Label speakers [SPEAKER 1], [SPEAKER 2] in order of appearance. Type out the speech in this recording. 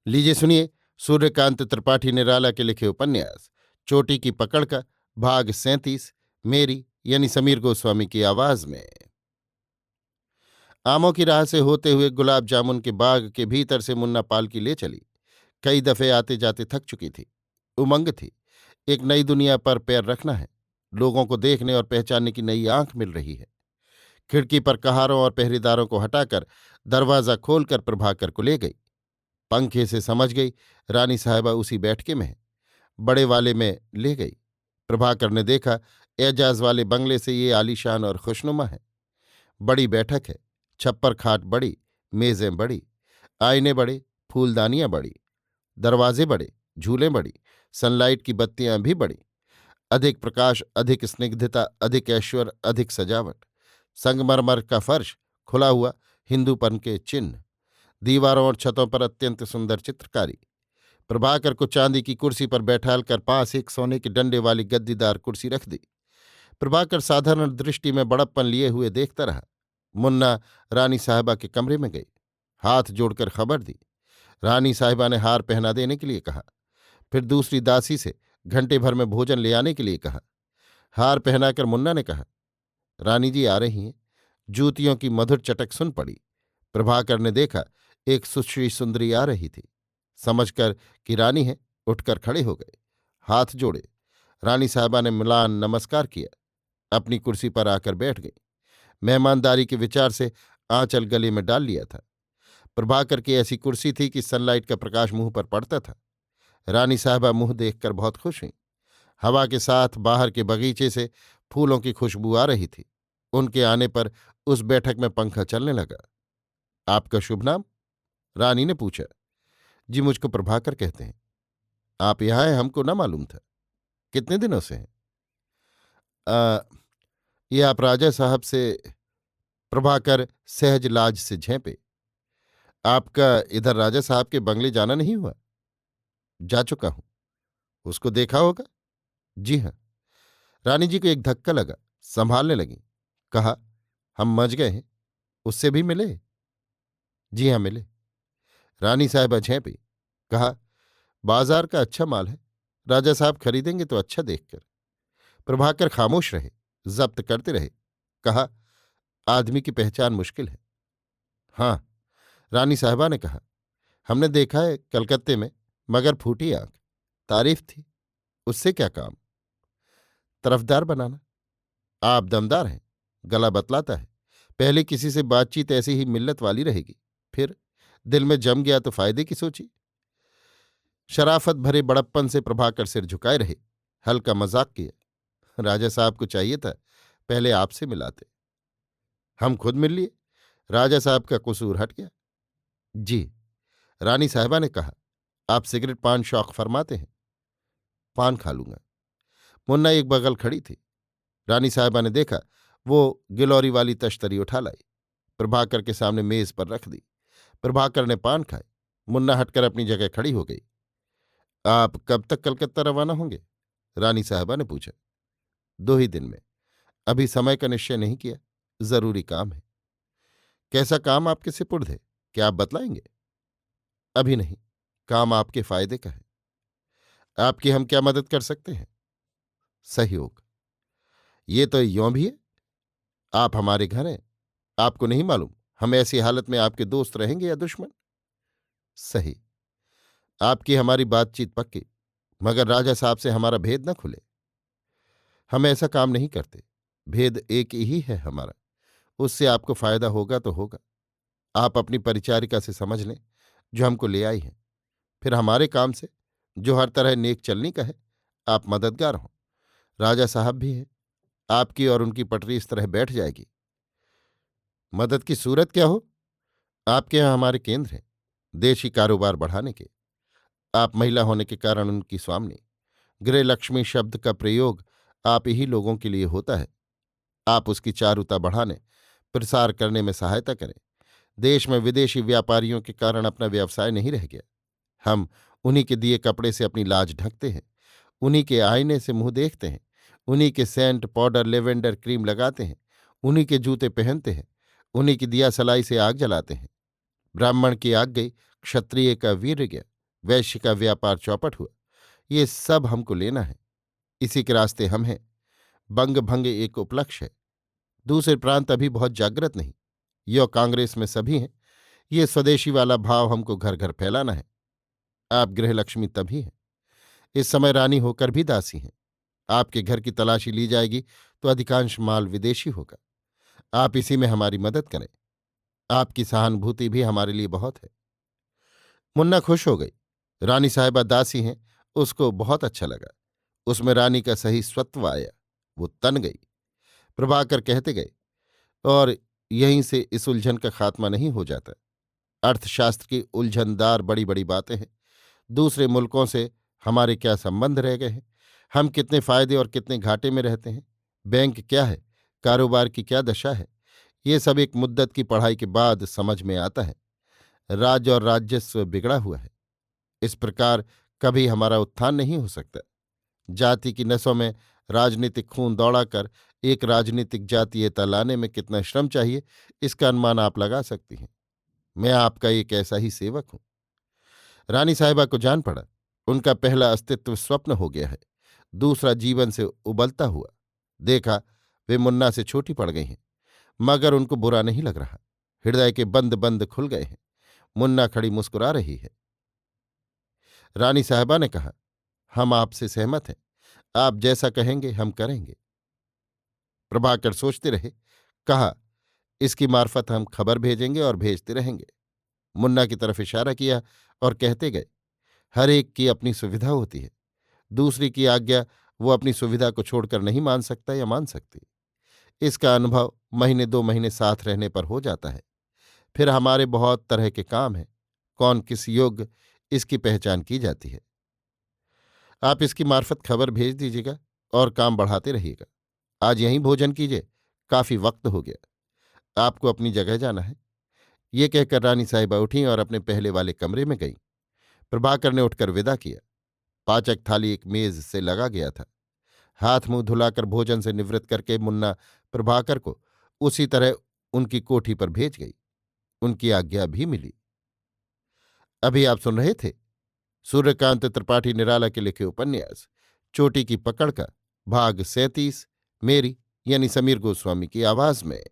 [SPEAKER 1] लीजिए सुनिए। सूर्यकांत त्रिपाठी निराला के लिखे उपन्यास चोटी की पकड़ का भाग 37 मेरी यानी समीर गोस्वामी की आवाज में। आमों की राह से होते हुए गुलाब जामुन के बाग के भीतर से मुन्ना पालकी ले चली। कई दफे आते जाते थक चुकी थी। उमंग थी। एक नई दुनिया पर पैर रखना है। लोगों को देखने और पहचानने की नई आंख मिल रही है। खिड़की पर कहारों और पहरेदारों को हटाकर दरवाज़ा खोलकर प्रभाकर को ले गई। पंखे से समझ गई रानी साहिबा उसी बैठके में है। बड़े वाले में ले गई। प्रभाकर ने देखा एजाज वाले बंगले से ये आलीशान और खुशनुमा है। बड़ी बैठक है। छप्पर खाट बड़ी, मेजें बड़ी, आईने बड़े, फूलदानियां बड़ी, दरवाजे बड़े, झूले बड़ी, सनलाइट की बत्तियां भी बड़ी। अधिक प्रकाश, अधिक स्निग्धता, अधिक ऐश्वर्य, अधिक सजावट। संगमरमर का फर्श, खुला हुआ हिंदूपन के चिन्ह। दीवारों और छतों पर अत्यंत सुंदर चित्रकारी। प्रभाकर को चांदी की कुर्सी पर बैठाल कर पास एक सोने के डंडे वाली गद्दीदार कुर्सी रख दी। प्रभाकर साधारण दृष्टि में बड़प्पन लिए हुए देखता रहा। मुन्ना रानी साहिबा के कमरे में गई। हाथ जोड़कर खबर दी। रानी साहिबा ने हार पहना देने के लिए कहा। फिर दूसरी दासी से घंटे भर में भोजन ले आने के लिए कहा। हार पहनाकर मुन्ना ने कहा, रानी जी आ रही हैं। जूतियों की मधुर चटक सुन पड़ी। प्रभाकर ने देखा एक सुश्री सुंदरी आ रही थी। समझकर कि रानी है, उठकर खड़े हो गए। हाथ जोड़े। रानी साहबा ने मिलान नमस्कार किया। अपनी कुर्सी पर आकर बैठ गई। मेहमानदारी के विचार से आंचल गले में डाल लिया था। प्रभाकर की ऐसी कुर्सी थी कि सनलाइट का प्रकाश मुंह पर पड़ता था। रानी साहबा मुंह देखकर बहुत खुश हुईं। हवा के साथ बाहर के बगीचे से फूलों की खुशबू आ रही थी। उनके आने पर उस बैठक में पंखा चलने लगा। आपका शुभ नाम? रानी ने पूछा। जी, मुझको प्रभाकर कहते हैं। आप यहां हैं, हमको न मालूम था। कितने दिनों से हैं? आ, ये आप राजा साहब से। प्रभाकर सहज लाज से झेंपे। आपका इधर राजा साहब के बंगले जाना नहीं हुआ? जा चुका हूं। उसको देखा होगा? जी हाँ। रानी जी को एक धक्का लगा। संभालने लगी। कहा, हम मज गए हैं। उससे भी मिले? जी हाँ, मिले। रानी साहबा झेंपी। कहा, बाजार का अच्छा माल है। राजा साहब खरीदेंगे तो अच्छा देखकर। प्रभाकर खामोश रहे, जब्त करते रहे। कहा, आदमी की पहचान मुश्किल है। हाँ, रानी साहबा ने कहा, हमने देखा है कलकत्ते में, मगर फूटी आंख। तारीफ थी। उससे क्या काम? तरफदार बनाना। आप दमदार हैं। गला बतलाता है। पहले किसी से बातचीत ऐसी ही मिल्लत वाली रहेगी। फिर दिल में जम गया तो फायदे की सोची। शराफत भरे बड़प्पन से प्रभाकर सिर झुकाए रहे। हल्का मजाक किया। राजा साहब को चाहिए था पहले आपसे मिलाते। हम खुद मिल लिए। राजा साहब का कसूर हट गया। जी। रानी साहबा ने कहा, आप सिगरेट पान शौक फरमाते हैं? पान खा लूंगा। मुन्ना एक बगल खड़ी थी। रानी साहबा ने देखा, वो गिलौरी वाली तश्तरी उठा लाई। प्रभाकर के सामने मेज पर रख दी। प्रभाकर ने पान खाए। मुन्ना हटकर अपनी जगह खड़ी हो गई। आप कब तक कलकत्ता रवाना होंगे? रानी साहबा ने पूछा। 2 ही दिन में। अभी समय का निश्चय नहीं किया। जरूरी काम है। कैसा काम आपके सिपुर्द है? क्या आप बतलाएंगे? अभी नहीं। काम आपके फायदे का है। आपकी हम क्या मदद कर सकते हैं? सहयोग। ये तो यों भी है। आप हमारे घर हैं। आपको नहीं मालूम हम ऐसी हालत में आपके दोस्त रहेंगे या दुश्मन? सही। आपकी हमारी बातचीत पक्की, मगर राजा साहब से हमारा भेद न खुले। हम ऐसा काम नहीं करते। भेद एक ही है हमारा। उससे आपको फायदा होगा तो होगा। आप अपनी परिचारिका से समझ लें, जो हमको ले आई है। फिर हमारे काम से, जो हर तरह नेक चलनी का है, आप मददगार हों। राजा साहब भी हैं। आपकी और उनकी पटरी इस तरह बैठ जाएगी। मदद की सूरत क्या हो? आपके यहाँ हमारे केंद्र हैं, देशी कारोबार बढ़ाने के। आप महिला होने के कारण उनकी स्वामिनी। गृह लक्ष्मी शब्द का प्रयोग आप ही लोगों के लिए होता है। आप उसकी चारुता बढ़ाने, प्रसार करने में सहायता करें। देश में विदेशी व्यापारियों के कारण अपना व्यवसाय नहीं रह गया। हम उन्हीं के दिए कपड़े से अपनी लाज ढकते हैं। उन्हीं के आईने से मुंह देखते हैं। उन्हीं के सेंट, पाउडर, लेवेंडर क्रीम लगाते हैं। उन्हीं के जूते पहनते हैं। उन्हीं की दिया सलाई से आग जलाते हैं। ब्राह्मण की आग गई, क्षत्रिय का वीर गया। वैश्य का व्यापार चौपट हुआ। ये सब हमको लेना है। इसी के रास्ते हम हैं। बंग भंग एक उपलक्ष्य है। दूसरे प्रांत अभी बहुत जागृत नहीं। यो कांग्रेस में सभी हैं। ये स्वदेशी वाला भाव हमको घर घर फैलाना है। आप गृहलक्ष्मी तभी हैं। इस समय रानी होकर भी दासी हैं। आपके घर की तलाशी ली जाएगी तो अधिकांश माल विदेशी होगा। आप इसी में हमारी मदद करें। आपकी सहानुभूति भी हमारे लिए बहुत है। मुन्ना खुश हो गई। रानी साहिबा दासी हैं, उसको बहुत अच्छा लगा। उसमें रानी का सही स्वत्व आया। वो तन गई। प्रभाकर कहते गए, और यहीं से इस उलझन का खात्मा नहीं हो जाता। अर्थशास्त्र की उलझनदार बड़ी बड़ी बातें हैं। दूसरे मुल्कों से हमारे क्या संबंध रह गए हैं, हम कितने फायदे और कितने घाटे में रहते हैं, बैंक क्या है, कारोबार की क्या दशा है, ये सब एक मुद्दत की पढ़ाई के बाद समझ में आता है। राज्य और राजस्व बिगड़ा हुआ है। इस प्रकार कभी हमारा उत्थान नहीं हो सकता। जाति की नसों में राजनीतिक खून दौड़ाकर एक राजनीतिक जातीयता लाने में कितना श्रम चाहिए, इसका अनुमान आप लगा सकती हैं। मैं आपका एक ऐसा ही सेवक हूं। रानी साहिबा को जान पड़ा, उनका पहला अस्तित्व स्वप्न हो गया है, दूसरा जीवन से उबलता हुआ। देखा, वे मुन्ना से छोटी पड़ गई हैं, मगर उनको बुरा नहीं लग रहा। हृदय के बंद बंद खुल गए हैं। मुन्ना खड़ी मुस्कुरा रही है। रानी साहिबा ने कहा, हम आपसे सहमत हैं। आप जैसा कहेंगे हम करेंगे। प्रभाकर सोचते रहे। कहा, इसकी मार्फत हम खबर भेजेंगे और भेजते रहेंगे। मुन्ना की तरफ इशारा किया और कहते गए, हर एक की अपनी सुविधा होती है। दूसरी की आज्ञा वो अपनी सुविधा को छोड़कर नहीं मान सकता या मान सकती। इसका अनुभव महीने 2 महीने साथ रहने पर हो जाता है। फिर हमारे बहुत तरह के काम हैं। कौन किस योग्य, इसकी पहचान की जाती है। आप इसकी मार्फत खबर भेज दीजिएगा और काम बढ़ाते रहिएगा। आज यहीं भोजन कीजिए, काफी वक्त हो गया। आपको अपनी जगह जाना है। ये कहकर रानी साहिबा उठी और अपने पहले वाले कमरे में गईं। प्रभाकर ने उठकर विदा किया। पाचक थाली एक मेज से लगा गया था। हाथ मुंह धुलाकर भोजन से निवृत्त करके मुन्ना प्रभाकर को उसी तरह उनकी कोठी पर भेज गई। उनकी आज्ञा भी मिली। अभी आप सुन रहे थे सूर्यकांत त्रिपाठी निराला के लिखे उपन्यास चोटी की पकड़ का भाग 37, मेरी यानी समीर गोस्वामी की आवाज में।